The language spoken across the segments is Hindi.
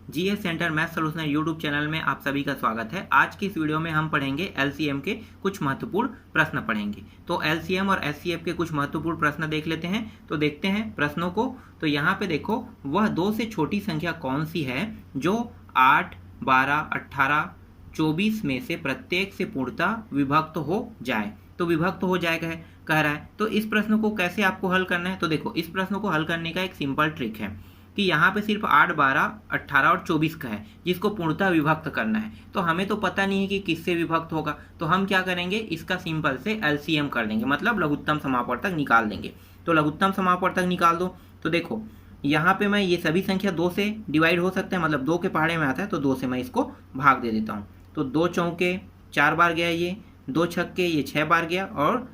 GS centre math solution YouTube channel में आप सभी का स्वागत है। आज की इस वीडियो में हम पढ़ेंगे एलसीएम के कुछ महत्वपूर्ण प्रश्न पढ़ेंगे। तो एलसीएम और एचसीएफ के कुछ महत्वपूर्ण प्रश्न देख लेते हैं। तो देखते हैं प्रश्नों को। तो यहाँ पे देखो, वह दो से छोटी संख्या कौन सी है जो 8, 12, 18, 24 में से प्रत्येक से पूर्णतः विभक्त हो जाए। तो विभक्त हो जाएगा है कह रहा है। तो इस प्रश्न को कैसे आपको हल करना है? तो देखो, इस प्रश्न को हल करने का एक सिंपल ट्रिक है कि यहाँ पे सिर्फ 8, 12, 18 और 24 का है जिसको पूर्णतः विभक्त करना है। तो हमें तो पता नहीं है कि किससे विभक्त होगा, तो हम क्या करेंगे, इसका सिंपल से एलसीएम कर देंगे, मतलब लघुत्तम समापवर्तक निकाल देंगे। तो लघुत्तम समापवर्तक निकाल दो। तो देखो, यहाँ पे मैं ये सभी संख्या 2 से डिवाइड हो सकते हैं, मतलब 2 के पहाड़े में आता है, तो 2 से मैं इसको भाग दे देता हूँ। तो 2 चौके 4 बार गया, ये 2 छक्के ये 6 बार गया, और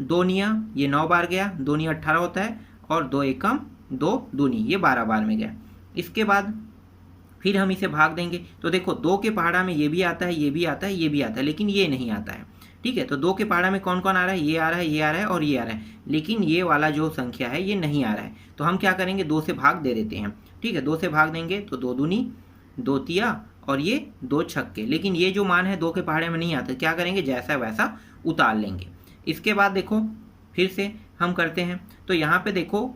2 निया ये 9 बार गया, 2 निया 18 होता है, और 2 एकम 2 दूनी ये 12 बार में गया। इसके बाद फिर हम इसे भाग देंगे। तो देखो, 2 के पहाड़ा में ये भी आता है, ये भी आता है, ये भी आता है, लेकिन ये नहीं आता है। ठीक है, तो 2 के पहाड़ा में कौन कौन आ रहा है? ये आ रहा है, ये आ रहा है और ये आ रहा है, लेकिन ये वाला जो संख्या है ये नहीं आ रहा है। तो हम क्या करेंगे, 2 से भाग दे देते हैं। ठीक है, 2 से भाग देंगे तो 2 दूनी 2 तिया और ये 2 छक्के, लेकिन ये जो मान है 2 के पहाड़े में नहीं आता। क्या करेंगे, जैसा वैसा उतार लेंगे। इसके बाद देखो, फिर से हम करते हैं। तो यहाँ पे देखो,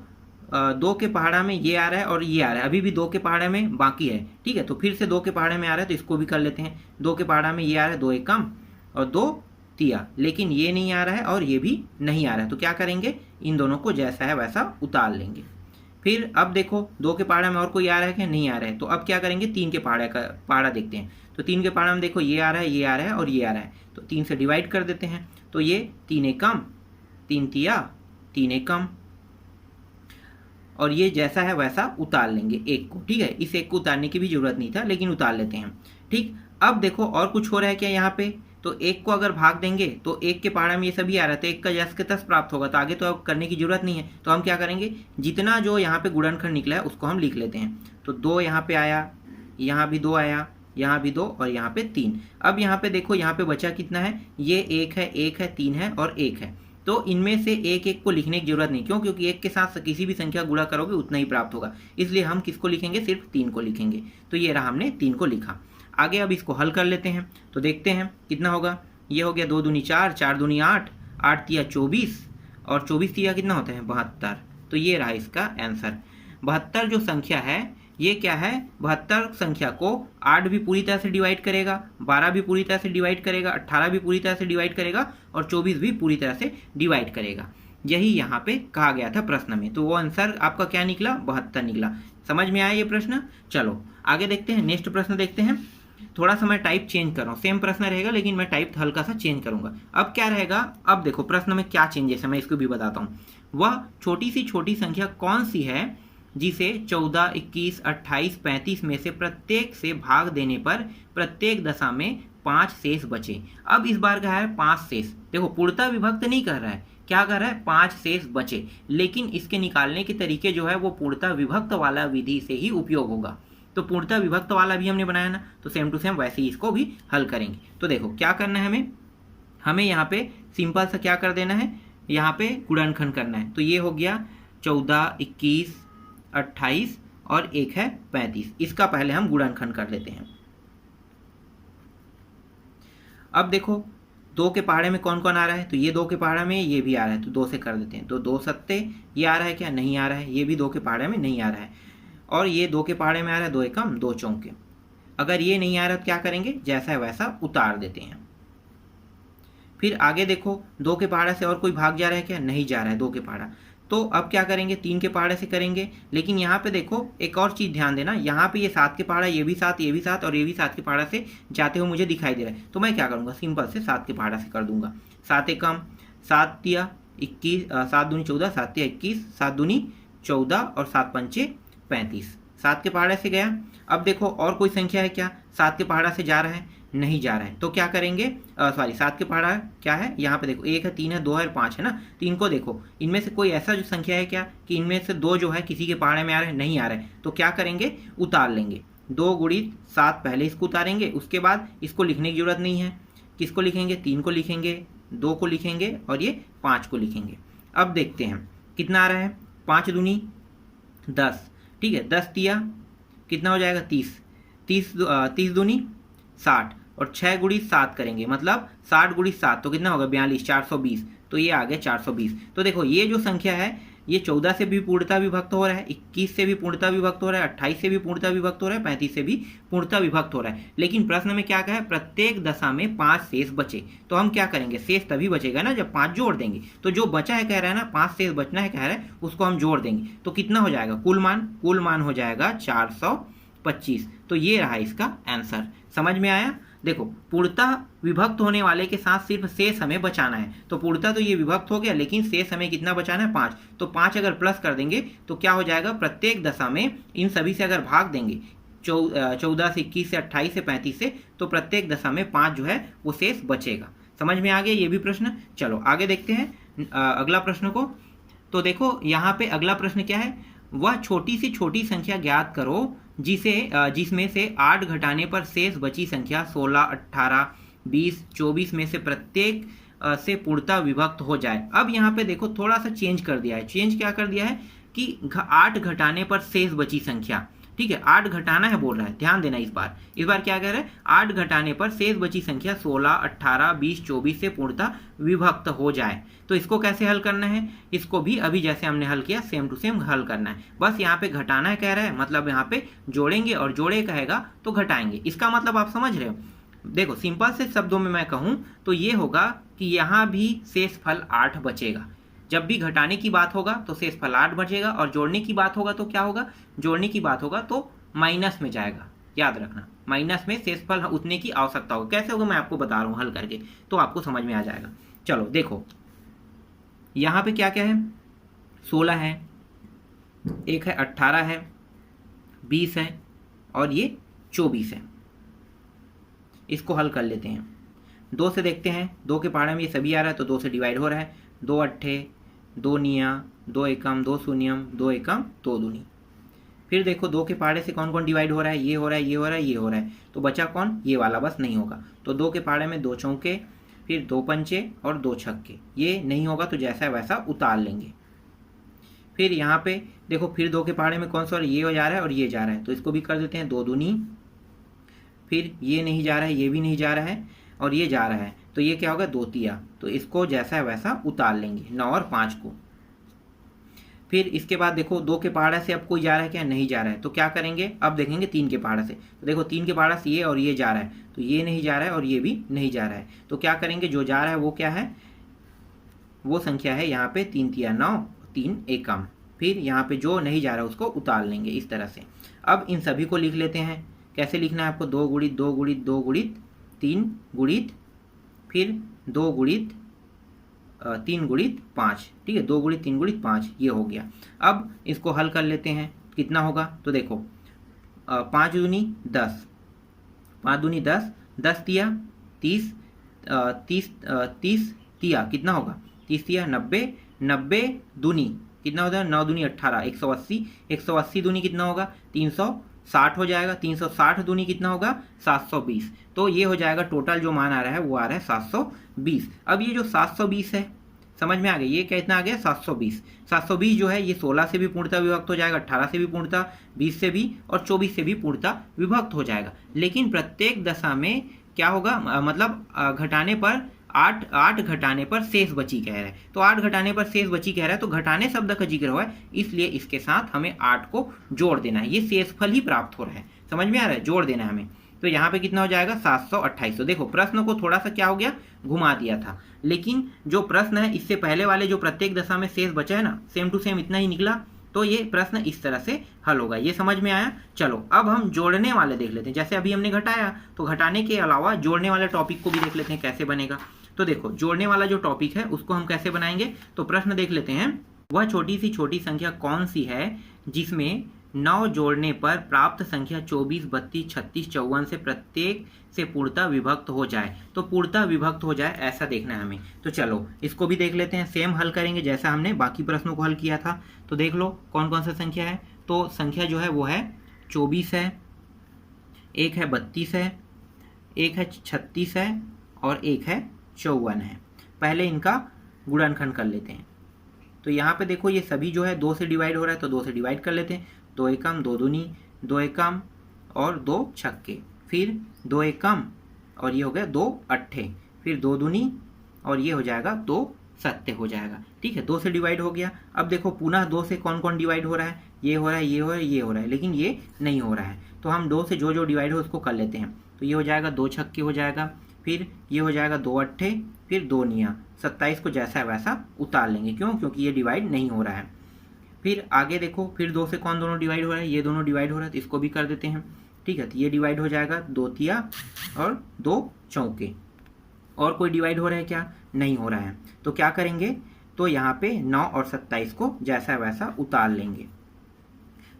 2 के पहाड़ा में ये आ रहा है और ये आ रहा है, अभी भी 2 के पहाड़े में बाकी है। ठीक है, तो फिर से 2 के पहाड़े में आ रहा है, तो इसको भी कर लेते हैं। 2 के पहाड़ा में ये आ रहा है, 2 एकम और 2 तिया, लेकिन ये नहीं आ रहा है और ये भी नहीं आ रहा है। तो क्या करेंगे, इन दोनों को जैसा है वैसा उतार लेंगे। फिर अब देखो, 2 के पहाड़े में और कोई आ रहा है क्या? नहीं आ रहा है। तो अब क्या करेंगे, 3 के पहाड़े का पहाड़ा देखते हैं। तो 3 के पहाड़ा में देखो, ये आ रहा है, ये आ रहा है और ये आ रहा है, तो 3 से डिवाइड कर देते हैं। तो ये 3 एकम 3 तिया 3 एकम, और ये जैसा है वैसा उतार लेंगे एक को। ठीक है, इस एक को उतारने की भी जरूरत नहीं था, लेकिन उतार लेते हैं। ठीक, अब देखो और कुछ हो रहा है क्या यहाँ पे? तो एक को अगर भाग देंगे तो 1 के पहाड़ा में ये सभी आ रहा है, तो 1 का जस के तस प्राप्त होगा। तो आगे तो अब करने की जरूरत नहीं है। तो हम क्या करेंगे, जितना जो यहाँ पे गुणनखंड निकला है उसको हम लिख लेते हैं। तो 2 यहाँ पे आया, यहाँ भी 2 आया, यहाँ भी 2 और यहाँ पे 3। अब यहाँ पे देखो, यहाँ पे बचा कितना है? ये 1 है, 1 है, 3 है और 1 है। तो इनमें से एक एक को लिखने की जरूरत नहीं, क्यों? क्योंकि 1 के साथ किसी भी संख्या गुणा करोगे उतना ही प्राप्त होगा, इसलिए हम किसको लिखेंगे, सिर्फ 3 को लिखेंगे। तो ये रहा, हमने 3 को लिखा। आगे अब इसको हल कर लेते हैं। तो देखते हैं कितना होगा। ये हो गया 2 दूनी 4, 4 दूनी 8, 8 तिया 24 और 24 तिया कितना होता है? 72। तो ये रहा इसका आंसर। 72 जो संख्या है ये क्या है, 72 संख्या को 8 भी पूरी तरह से डिवाइड करेगा, 12 भी पूरी तरह से डिवाइड करेगा, 18 भी पूरी तरह से डिवाइड करेगा और 24 भी पूरी तरह से डिवाइड करेगा। यही यहाँ पे कहा गया था प्रश्न में। तो वो आंसर आपका क्या निकला? 72 निकला। समझ में आया ये प्रश्न? चलो आगे देखते हैं, नेक्स्ट प्रश्न देखते हैं। थोड़ा सा मैं टाइप चेंज कर रहा हूँ, सेम प्रश्न रहेगा लेकिन मैं टाइप हल्का सा चेंज करूंगा। अब क्या रहेगा, अब देखो प्रश्न में क्या चेंजेस है मैं इसको भी बताता हूँ। वह छोटी सी छोटी संख्या कौन सी है जिसे 14, 21, 28, 35 में से प्रत्येक से भाग देने पर प्रत्येक दशा में 5 शेष बचे। अब इस बार क्या है, 5 शेष। देखो, पूर्णतः विभक्त नहीं कर रहा है, क्या कर रहा है, 5 शेष बचे, लेकिन इसके निकालने के तरीके जो है वो पूर्णतः विभक्त वाला विधि से ही उपयोग होगा। तो पूर्णतः विभक्त वाला भी हमने बनाया ना, तो सेम टू सेम वैसे ही इसको भी हल करेंगे। तो देखो क्या करना है, हमें यहाँ पे सिंपल सा क्या कर देना है, यहाँ पे गुणनखंड करना है। तो ये हो गया 14, 21, 28 और एक है 35। इसका पहले हम गुणनखंड कर लेते हैं। अब देखो, 2 के पहाड़े में कौन कौन आ रहा है? तो ये 2 के पहाड़े में ये भी आ रहा है, तो 2 से कर देते हैं। तो 2 सत्ते ये आ रहा है क्या? नहीं आ रहा है। ये भी 2 के पहाड़े में नहीं आ रहा है, और ये 2 के पहाड़े में आ रहा है, 2 एकम 2 चौके। अगर ये नहीं आ रहा तो क्या करेंगे, जैसा है वैसा उतार देते हैं। फिर आगे देखो, 2 के पहाड़े से और कोई भाग जा रहा है क्या? नहीं जा रहा है 2 के पहाड़ा। तो अब क्या करेंगे, 3 के पहाड़े से करेंगे। लेकिन यहाँ पे देखो एक और चीज़ ध्यान देना, यहाँ पे ये 7 के पहाड़ा, ये भी 7, ये भी 7 और ये भी 7 के पहाड़ा से जाते हुए मुझे दिखाई दे रहा है। तो मैं क्या करूँगा, सिंपल से 7 के पहाड़ा से कर दूंगा। 7 एकम 7 तिया 21, 7 दूनी 14, 7 तिया 21, 7 दूनी 14 और 7 पंचे 35। 7 के पहाड़े से गया। अब देखो और कोई संख्या है क्या, 7 के पहाड़ा से जा रहा है? नहीं जा रहा है। तो क्या करेंगे, 7 के पहाड़ा क्या है, यहाँ पे देखो 1 है, 3 है, 2 है और 5 है ना। तो इनको देखो, इनमें से कोई ऐसा जो संख्या है क्या कि इनमें से 2 जो है किसी के पहाड़े में आ रहे हैं? नहीं आ रहे हैं। तो क्या करेंगे, उतार लेंगे। 2 गुणित 7 पहले इसको उतारेंगे, उसके बाद इसको लिखने की जरूरत नहीं है। किसको लिखेंगे, 3 को लिखेंगे, 2 को लिखेंगे और ये 5 को लिखेंगे। अब देखते हैं कितना आ रहा है, 5 दूनी 10। ठीक है, 10 तिया कितना हो जाएगा 30, 30 दूनी 60 और 6 गुड़ी 7 करेंगे मतलब 60 गुड़ी 7 तो कितना होगा 42, 420। तो ये आ गया 420। तो देखो ये जो संख्या है ये 14 से भी पूर्णता विभक्त हो रहा है, 21 से भी पूर्णता विभक्त हो रहा है, 28 से भी पूर्णता विभक्त हो रहा है, 35 से भी पूर्णता विभक्त हो रहा है। लेकिन प्रश्न में क्या कहा है, प्रत्येक दशा में 5 शेष बचे। तो हम क्या करेंगे, शेष तभी बचेगा ना जब 5 जोड़ देंगे। तो जो बचा है कह रहा है ना 5 शेष बचना है कह रहा है, उसको हम जोड़ देंगे तो कितना हो जाएगा, कुल मान हो जाएगा 425। तो ये रहा इसका आंसर। समझ में आया। देखो पूर्णतः विभक्त होने वाले के साथ सिर्फ शेष हमें बचाना है। तो पूर्णतः तो ये विभक्त हो गया लेकिन शेष हमें कितना बचाना है 5। तो 5 अगर प्लस कर देंगे तो क्या हो जाएगा, प्रत्येक दशा में इन सभी से अगर भाग देंगे 14 से 21 से 28 से 35 से, तो प्रत्येक दशा में 5 जो है वो शेष बचेगा। समझ में आ गया ये भी प्रश्न। चलो आगे देखते हैं अगला प्रश्न को। तो देखो यहाँ पे अगला प्रश्न क्या है, वह छोटी से छोटी संख्या ज्ञात करो जिसमें से 8 घटाने पर शेष बची संख्या 16, 18, 20, 24 में से प्रत्येक से पूर्णतः विभक्त हो जाए। अब यहाँ पे देखो थोड़ा सा चेंज कर दिया है। चेंज क्या कर दिया है कि 8 घटाने पर शेष बची संख्या, ठीक है 8 घटाना है बोल रहा है, ध्यान देना। इस बार क्या कह रहा है, 8 घटाने पर शेष बची संख्या 16, 18, 20, 24 से पूर्णतः विभक्त हो जाए। तो इसको कैसे हल करना है, इसको भी अभी जैसे हमने हल किया सेम टू सेम हल करना है। बस यहाँ पे घटाना है कह रहा है, मतलब यहाँ पे जोड़ेंगे और जोड़े कहेगा तो घटाएंगे। इसका मतलब आप समझ रहे हो। देखो सिंपल से शब्दों में मैं कहूँ तो ये होगा कि यहाँ भी शेषफल 8 बचेगा। जब भी घटाने की बात होगा तो शेषफल 8 बचेगा और जोड़ने की बात होगा तो क्या होगा, जोड़ने की बात होगा तो माइनस में जाएगा। याद रखना माइनस में शेषफल उतने की आवश्यकता होगा। कैसे होगा मैं आपको बता रहा हूँ हल करके, तो आपको समझ में आ जाएगा। चलो देखो यहाँ पे क्या क्या है, 16 है, एक है 18 है, 20 है और ये 24 है। इसको हल कर लेते हैं। 2 से देखते हैं, 2 के पहाड़े में ये सभी आ रहा है तो 2 से डिवाइड हो रहा है। 2 अट्ठे, 2 निया, 2 एकम, 2 शून्यम, 2 एकम, 2 दूनी। फिर देखो 2 के पहाड़े से कौन कौन डिवाइड हो रहा है, ये हो रहा है, ये हो रहा है, ये हो रहा है। तो बचा कौन, ये वाला बस नहीं होगा। तो 2 के पहाड़े में 2 चौके, फिर 2 पंचे और 2 छक्के। ये नहीं होगा तो जैसा है वैसा उतार लेंगे। फिर यहाँ पे देखो फिर 2 के पहाड़े में कौन सा, ये हो जा रहा है और ये जा रहा है तो इसको भी कर देते हैं 2 दूनी। फिर ये नहीं जा रहा है, ये भी नहीं जा रहा है और ये जा रहा है तो ये क्या होगा 2 तिया। तो इसको जैसा है वैसा उतार लेंगे 9 और 5 को। फिर इसके बाद देखो 2 के पहाड़ा से अब कोई जा रहा है क्या, नहीं जा रहा है तो क्या करेंगे, अब देखेंगे 3 के पहाड़ा से। तो देखो 3 के पहाड़ा से ये और ये जा रहा है तो ये नहीं जा रहा है और ये भी नहीं जा रहा है। तो क्या करेंगे, जो जा रहा है वो क्या है, वो संख्या है यहाँ पे 3 तिया 9, 3 एकम। फिर यहाँ पे जो नहीं जा रहा है उसको उतार लेंगे इस तरह से। अब इन सभी को लिख लेते हैं। कैसे लिखना है आपको, 2 गुणित 2 गुणित 2 गुणित 3 गुणित फिर 2 गुणित 3 गुणित 5, ठीक है 2 गुणित 3 गुणित 5 ये हो गया। अब इसको हल कर लेते हैं, कितना होगा तो देखो 5 दूनी 10, 5 दूनी 10, 10 तिया 30, 30 तिया कितना होगा 30 तिया 90, 90 दूनी कितना होता है 9 दूनी 18, 180, 180 दूनी कितना होगा 360 हो जाएगा। 360 दूनी कितना होगा 720। तो ये हो जाएगा टोटल जो मान आ रहा है वो आ रहा है 720। अब ये जो 720 है समझ में आ गया, ये कितना आ गया 720। 720 जो है ये 16 से भी पूर्णतः विभक्त हो जाएगा, 18 से भी पूर्णतः, 20 से भी और 24 से भी पूर्णतः विभक्त हो जाएगा। लेकिन प्रत्येक दशा में क्या होगा, मतलब घटाने पर 8 घटाने पर शेष बची कह रहा है। तो 8 घटाने पर शेष बची कह रहा है तो घटाने शब्द का जिक्र हुआ है, इसलिए इसके साथ हमें 8 को जोड़ देना है। ये शेषफल ही प्राप्त हो रहा है, समझ में आ रहा है, जोड़ देना है हमें। तो यहाँ पे कितना हो जाएगा 728। तो देखो प्रश्न को थोड़ा सा क्या हो गया, घुमा दिया था, लेकिन जो प्रश्न है इससे पहले वाले जो प्रत्येक दशा में शेष बचा है ना, सेम टू सेम इतना ही निकला। तो ये प्रश्न इस तरह से हल होगा। ये समझ में आया। चलो अब हम जोड़ने वाले देख लेते हैं। जैसे अभी हमने घटाया तो घटाने के अलावा जोड़ने वाले टॉपिक को भी देख लेते हैं कैसे बनेगा। तो देखो जोड़ने वाला जो टॉपिक है उसको हम कैसे बनाएंगे, तो प्रश्न देख लेते हैं। वह छोटी सी छोटी संख्या कौन सी है जिसमें 9 जोड़ने पर प्राप्त संख्या 24, 32, 36, 54 से प्रत्येक से पूर्णतः विभक्त हो जाए। तो पूर्णतः विभक्त हो जाए ऐसा देखना है हमें। तो चलो इसको भी देख लेते हैं, सेम हल करेंगे जैसा हमने बाकी प्रश्नों को हल किया था। तो देख लो कौन कौन सा संख्या है। तो संख्या जो है वो है 24 है, एक है 32 है, एक है 36 है और एक है 54 है। पहले इनका गुणनखंड कर लेते हैं। तो यहाँ पे देखो ये सभी जो है 2 से डिवाइड हो रहा है तो 2 से डिवाइड कर लेते हैं। 2 एकम 2 दूनी 2 एकम और 2 छक्के, फिर 2 एकम और ये हो गया 2 अट्ठे, फिर 2 दूनी और ये हो जाएगा 2 सत्ते हो जाएगा। ठीक है, 2 से डिवाइड हो गया। अब देखो पुनः 2 से कौन कौन डिवाइड हो रहा है, ये हो रहा है, ये हो रहा है, ये हो रहा है, लेकिन ये नहीं हो रहा है। तो हम 2 से जो जो डिवाइड हो उसको कर लेते हैं। तो ये हो जाएगा 2 छक्के हो जाएगा, फिर ये हो जाएगा 2 अट्ठे, फिर 2 निया, 27 को जैसा वैसा उतार लेंगे। क्यों? क्योंकि ये डिवाइड नहीं हो रहा है। फिर आगे देखो, फिर 2 से कौन दोनों डिवाइड हो रहा है, ये दोनों डिवाइड हो रहा है, तो इसको भी कर देते हैं। ठीक है, तो ये डिवाइड हो जाएगा 2 तिया और 2 चौके। और कोई डिवाइड हो रहा है क्या? नहीं हो रहा है। तो क्या करेंगे, तो यहाँ पे 9 और 27 को जैसा वैसा उतार लेंगे।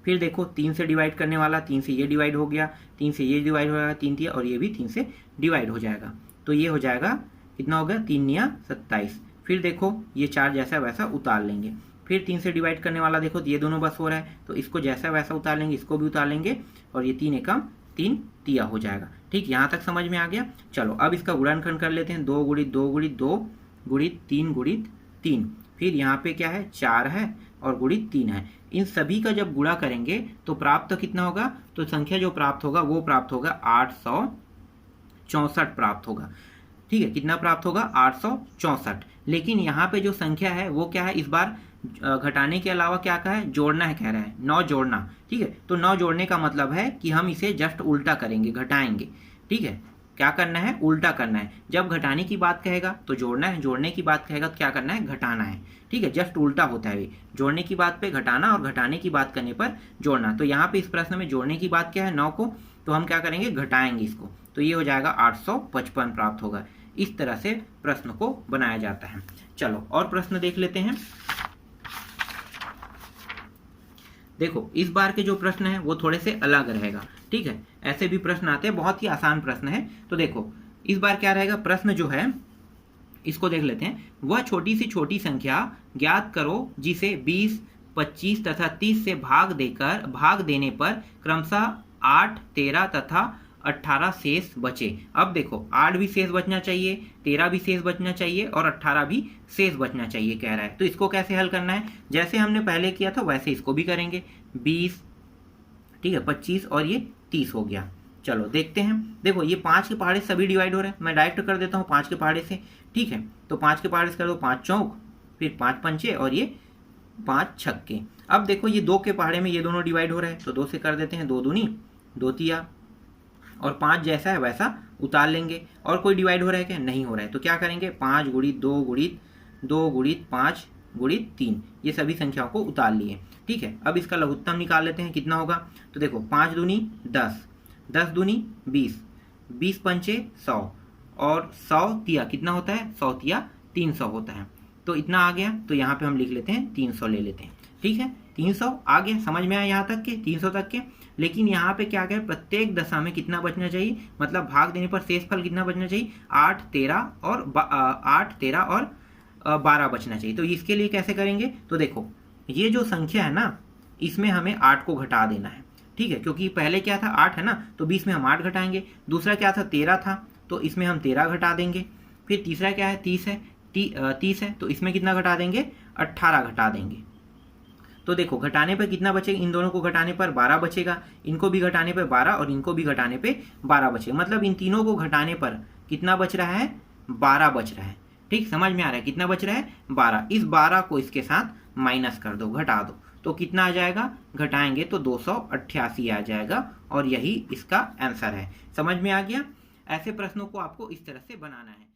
फिर देखो 3 से डिवाइड करने वाला, 3 से ये डिवाइड हो गया, 3 से ये डिवाइड हो जाएगा, 3 तिया, और ये भी 3 से डिवाइड हो जाएगा। तो ये हो जाएगा कितना हो गया, 3 निया 27। फिर देखो ये 4 जैसा वैसा उतार लेंगे। फिर 3 से डिवाइड करने वाला देखो, तो ये दोनों बस हो रहा है, तो इसको जैसा वैसा उतार लेंगे, इसको भी उतार लेंगे, और ये 3 एकम 3 तिया हो जाएगा। ठीक, यहाँ तक समझ में आ गया। चलो अब इसका गुणनखंड कर लेते हैं। 2 गुणित 2 गुणित 2 गुणित 3 गुणित 3। फिर यहाँ पे क्या है, 4 है और गुणित 3 है। इन सभी का जब गुणा करेंगे तो प्राप्त कितना होगा, तो संख्या जो प्राप्त होगा वो प्राप्त होगा 864 प्राप्त होगा। ठीक है, कितना प्राप्त होगा, 864। लेकिन यहाँ पे जो संख्या है वो क्या है, इस बार घटाने के अलावा क्या कहा है, जोड़ना है, कह रहा है 9 जोड़ना। ठीक है, तो 9 जोड़ने का मतलब है कि हम इसे जस्ट उल्टा करेंगे, घटाएंगे। ठीक है, क्या करना है, उल्टा करना है। जब घटाने की बात कहेगा तो जोड़ना है, जोड़ने की बात कहेगा तो क्या करना है, घटाना है। ठीक है, जस्ट उल्टा होता है, जोड़ने की बात पे घटाना और घटाने की बात करने पर जोड़ना। तो यहाँ पे इस प्रश्न में जोड़ने की बात क्या है, 9 को, तो हम क्या करेंगे, घटाएंगे इसको। तो ये हो जाएगा 855 प्राप्त होगा। इस तरह से प्रश्न को बनाया जाता है। चलो और प्रश्न देख लेते हैं। देखो इस बार के जो प्रश्न है वो थोड़े से अलग रहेगा। ठीक है, ऐसे भी प्रश्न आते हैं, बहुत ही आसान प्रश्न है। तो देखो इस बार क्या रहेगा, प्रश्न जो है इसको देख लेते हैं। वह छोटी से छोटी संख्या ज्ञात करो जिसे 20, 25 तथा 30 से भाग देने पर क्रमशः 8, 13 तथा 18 शेष बचे। अब देखो 8 भी शेष बचना चाहिए, 13 भी शेष बचना चाहिए और 18 भी शेष बचना चाहिए कह रहा है। तो इसको कैसे हल करना है, जैसे हमने पहले किया था वैसे इसको भी करेंगे। 20, ठीक है, 25 और ये 30 हो गया। चलो देखते हैं। देखो ये 5 के पहाड़े सभी डिवाइड हो रहे हैं, मैं डायरेक्ट कर देता हूँ 5 के पहाड़े से। ठीक है, तो 5 के पहाड़े से कर दो 5 चौक, फिर 5 पंचे और ये 5 छक्के। अब देखो ये 2 के पहाड़े में ये दोनों डिवाइड हो रहे हैं, तो 2 से कर देते हैं 2 दूनी 2 तिया, और 5 जैसा है वैसा उतार लेंगे। और कोई डिवाइड हो रहा है क्या, नहीं हो रहा है। तो क्या करेंगे, 5 गुणित 2 गुणित 2 गुणित 5 गुणित 3, ये सभी संख्याओं को उतार लिए। ठीक है, अब इसका लघुत्तम निकाल लेते हैं, कितना होगा। तो देखो 5 दूनी 10, 10 दूनी 20, 20 पंचे 100, और 100 तिया कितना होता है, 100 तिया 300 होता है। तो इतना आ गया, तो यहाँ पे हम लिख लेते हैं 300 ले लेते हैं। ठीक है, 300 आ गया, समझ में आया यहाँ तक के 300 तक के। लेकिन यहाँ पे क्या है, प्रत्येक दशा में कितना बचना चाहिए, मतलब भाग देने पर शेषफल कितना बचना चाहिए, 8, 13 और 12 बचना चाहिए। तो इसके लिए कैसे करेंगे, तो देखो ये जो संख्या है ना, इसमें हमें 8 को घटा देना है। ठीक है, क्योंकि पहले क्या था 8 है ना, तो 20 में हम 8 घटाएंगे। दूसरा क्या था 13 था, तो इसमें हम 13 घटा देंगे। फिर तीसरा क्या है 30 है, 30 है, तो इसमें कितना घटा देंगे, 18 घटा देंगे। तो देखो घटाने पर कितना बचेगा, इन दोनों को घटाने पर 12 बचेगा, इनको भी घटाने पर 12 और इनको भी घटाने पे 12 बचेगा। मतलब इन तीनों को घटाने पर कितना बच रहा है, 12 बच रहा है। ठीक, समझ में आ रहा है, कितना बच रहा है, 12। इस 12 को इसके साथ माइनस कर दो, घटा दो, तो कितना आ जाएगा, घटाएंगे तो 288 आ जाएगा, और यही इसका आंसर है। समझ में आ गया। ऐसे प्रश्नों को आपको इस तरह से बनाना है।